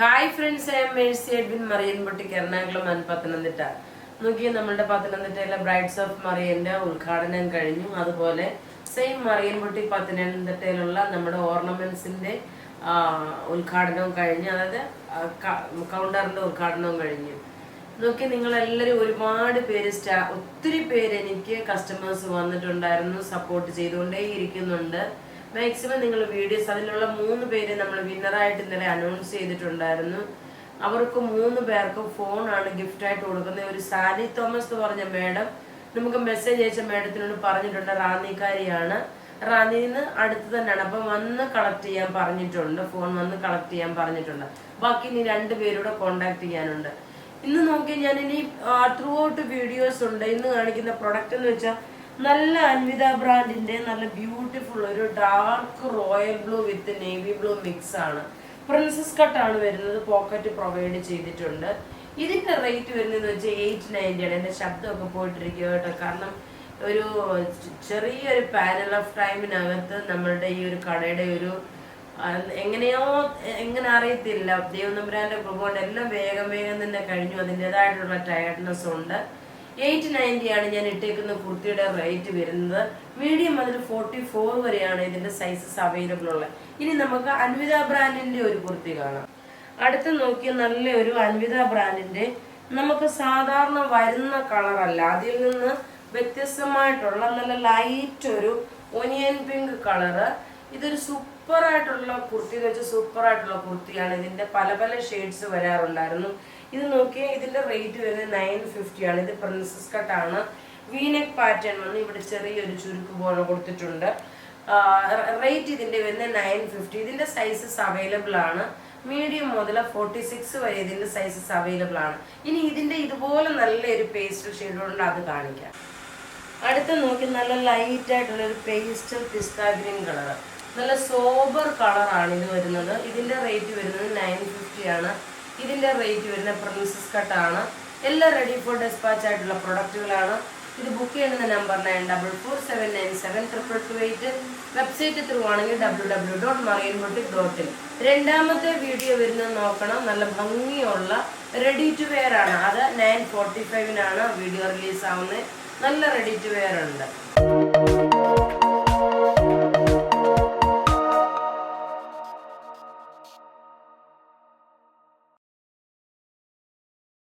Hi friends, I M Mercy Edwin marine boutique Ernakulam and Pathanamthitta. നോക്കി, നമ്മുടെ പത്തനംതിട്ടയിലെ ബ്രൈഡ്സ് ഓഫ് മറിയന്റെ ഉദ്ഘാടനം കഴിഞ്ഞു. അതുപോലെ സെയിം മറിയൻ ബൊട്ടിക് പത്തനംതിട്ടയിലുള്ള നമ്മുടെ ഓർണമെന്റ്സിന്റെ ഉദ്ഘാടനവും കഴിഞ്ഞു. അതായത് കൗണ്ടറിന്റെ ഉദ്ഘാടനവും കഴിഞ്ഞു. നോക്കി, നിങ്ങളെല്ലാവരും ഒരുപാട് പേര് ഒത്തിരി പേര് എനിക്ക് കസ്റ്റമേഴ്സ് വന്നിട്ടുണ്ടായിരുന്നു, സപ്പോർട്ട് ചെയ്തുകൊണ്ടേ ഇരിക്കുന്നുണ്ട്. മാക്സിമം നിങ്ങൾ വീഡിയോസ്, അതിലുള്ള 3 പേര് നമ്മൾ വിന്നറായിട്ട് ഇന്നലെ അനൗൺസ് ചെയ്തിട്ടുണ്ടായിരുന്നു. അവർക്ക് 3 പേർക്ക് ഫോണാണ് ഗിഫ്റ്റായിട്ട് കൊടുക്കുന്നത്. ഒരു സാലി തോമസ് എന്ന് പറഞ്ഞ മേഡം നമുക്ക് മെസ്സേജ് അയച്ച മേഡത്തിനോട് പറഞ്ഞിട്ടുണ്ട്. റാന്നിക്കാരിയാണ്, റാന്നിയിൽ നിന്ന് അടുത്ത് തന്നെയാണ്. അപ്പം വന്ന് കളക്ട് ചെയ്യാൻ പറഞ്ഞിട്ടുണ്ട്, ഫോൺ വന്ന് കളക്ട് ചെയ്യാൻ പറഞ്ഞിട്ടുണ്ട്. ബാക്കി ഇനി 2 പേരോട് കോണ്ടാക്ട് ചെയ്യാനുണ്ട്. ഇന്ന് നോക്കി, ഞാൻ ഇനി ത്രൂ ഔട്ട് വീഡിയോസ് ഉണ്ട്. ഇന്ന് കാണിക്കുന്ന പ്രൊഡക്റ്റ് എന്ന് വെച്ചാൽ നല്ല അൻവിത ബ്രാൻഡിന്റെ നല്ല ബ്യൂട്ടിഫുൾ ഒരു ഡാർക്ക് റോയൽ ബ്ലൂ വിത്ത് നേവി ബ്ലൂ മിക്സ് ആണ്. പ്രിൻസസ് കട്ടാണ് വരുന്നത്, പോക്കറ്റ് പ്രൊവൈഡ് ചെയ്തിട്ടുണ്ട്. ഇതിന്റെ റേറ്റ് വരുന്നതെന്ന് വെച്ചാൽ 890 ആണ്. എന്റെ ശബ്ദമൊക്കെ പോയിട്ടിരിക്കുക കേട്ടോ, കാരണം ഒരു ചെറിയൊരു പാനൽ ഓഫ് ടൈമിനകത്ത് നമ്മളുടെ ഈ ഒരു കടയുടെ ഒരു എങ്ങനെ അറിയത്തില്ല, ദൈവനമ്പുരാന്റെ കൃപ കൊണ്ട് എല്ലാം വേഗം തന്നെ കഴിഞ്ഞു. അതിൻ്റെതായിട്ടുള്ള ടയർഡ്നെസ് ഉണ്ട്. 890 ആണ് ഞാൻ ഇട്ടേക്കുന്ന കുർത്തിയുടെ റേറ്റ് വരുന്നത്. മീഡിയം അതിൽ 44 വരെയാണ് ഇതിന്റെ സൈസസ് അവൈലബിൾ ഉള്ളത്. ഇനി നമുക്ക് അൻവിത ബ്രാൻഡിന്റെ ഒരു കുർത്തി കാണാം. അടുത്ത് നോക്കിയ നല്ലൊരു അൻവിത ബ്രാൻഡിന്റെ നമുക്ക് സാധാരണ വരുന്ന കളറല്ല, അതിൽ നിന്ന് വ്യത്യസ്തമായിട്ടുള്ള നല്ല ലൈറ്റ് ഒരു ഒനിയൻ പിങ്ക് കളറ്. ഇതൊരു സൂപ്പറായിട്ടുള്ള കുർത്തി എന്ന് വെച്ചാൽ സൂപ്പറായിട്ടുള്ള കുർത്തിയാണ്. ഇതിന്റെ പല ഷെയ്ഡ്സ് വരാറുണ്ടായിരുന്നു. ഇത് നോക്കിയാൽ ഇതിന്റെ റേറ്റ് വരുന്നത് 950 ആണ്. ഇത് പ്രിൻസസ് കട്ടാണ്. വീനെക്ക് പാറ്റേൺ വന്ന് ഇവിടെ ചെറിയൊരു ചുരുക്ക് പോലെ കൊടുത്തിട്ടുണ്ട്. റേറ്റ് ഇതിന്റെ വരുന്നത് 950. ഇതിന്റെ സൈസസ് അവൈലബിൾ ആണ്. മീഡിയം മുതൽ 46 വരെ ഇതിന്റെ സൈസസ് അവൈലബിൾ ആണ്. ഇനി ഇതിന്റെ ഇതുപോലെ നല്ലൊരു പേസ്റ്റൽ ഷെയ്ഡുണ്ട്, അത് കാണിക്കാം. അടുത്ത നോക്കി, നല്ല ലൈറ്റ് ആയിട്ടുള്ള ഒരു പേസ്റ്റൽ പിസ്ത ഗ്രീൻ കളർ, നല്ല സോബർ കളറാണ് ഇത് വരുന്നത്. ഇതിന്റെ റേറ്റ് വരുന്നത് 950 ആണ്. ഇതിന്റെ റേറ്റ് വരുന്ന പ്രിൻസസ് കട്ടാണ്. എല്ലാം റെഡി ഫോർ ഡെസ്പാച്ച് ആയിട്ടുള്ള പ്രൊഡക്റ്റുകളാണ്. ഇത് ബുക്ക് ചെയ്യുന്ന നമ്പർ 9447972228. വെബ്സൈറ്റ് ത്രൂ ആണെങ്കിൽ www.marianboutique.in. രണ്ടാമത്തെ വീഡിയോ വരുന്നത് നോക്കണം. നല്ല ഭംഗിയുള്ള റെഡി ടു വെയർ ആണ്. അത് 9:45-നാണ് വീഡിയോ റിലീസ് ആവുന്നത്. നല്ല റെഡി ടു വെയർ ഉണ്ട്.